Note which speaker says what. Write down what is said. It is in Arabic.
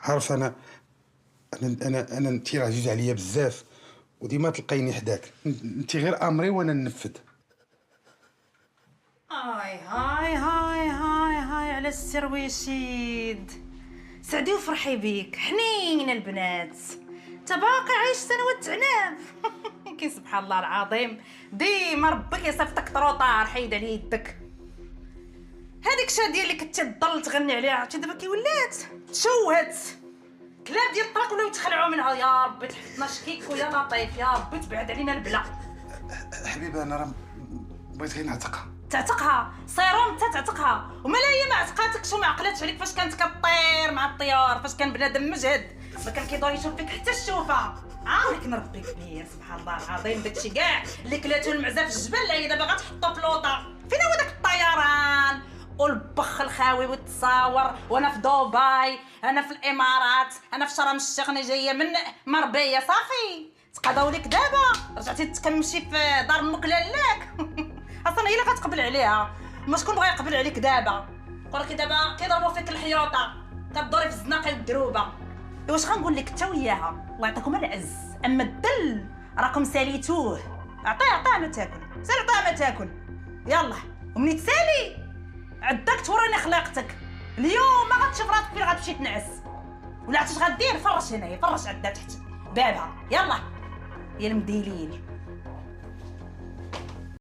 Speaker 1: عارف انا انت عزيز عليا بزاف، وديما تلقيني حداك. انت غير امري وانا ننفذ.
Speaker 2: هاي على السرويشيد. سعدي وفرحي بيك، حنين البنات. انت باقي عايش سنوات عناب. كي سبحان الله العظيم، ديما ربك يصيفطك طروطار حيد على يدك. هذيك شاديه اللي كنتي تضل تغني عليها، عرفتي دابا كي ولات تشوهت. كلاب ديال الطلاق ولاو يتخلعوا منها. يا ربي تحطنا شكيك ويا لطيف، يا ربي تبعد علينا البلا.
Speaker 1: حبيبه انا راه بغيت غير نعتقها.
Speaker 2: تعتقها صيروم انت تعتقها، ومالا هي ما عتقاتكش وما عقلتش عليك فاش كانت كطير مع الطيور، فاش كان بنادم مجهد ما كان كيدور يشوف فيك حتى الشوفه. ولكن ربي كبير سبحان الله العظيم. داكشي كاع اللي كلاتو المعزه في الجبل لا هي دابا غتحطو في لوطه. فين هو داك الطيران والبخ الخاوي والتصاور؟ وانا في دبي، انا في الامارات، انا في شرم الشيخ، انا جايه من مربيه. صافي تقضاو لك دابا، رجعتي تكمشي في دار امك لالاك. اصلا هي اللي غتقبل عليها، ما شكون بغا يقبل عليك دابا؟ قولك دابا كيضربوا فيك الحيوطه، كدوري في الزناقه الدروبه. واش غنقول لك انت وياها؟ الله يعطيكم العز. اما الدل راكم ساليتوه. عطيه ما تاكل، سير عطيه ما تاكل. يلا ومني تسالي عداك توريني خلاقتك. اليوم ما غتشوف راسك فين غتمشي تنعس، ولا عرفتي اش غدير؟ فرش هنايا، فرش عدا تحت بابها. يلا يا المديلين.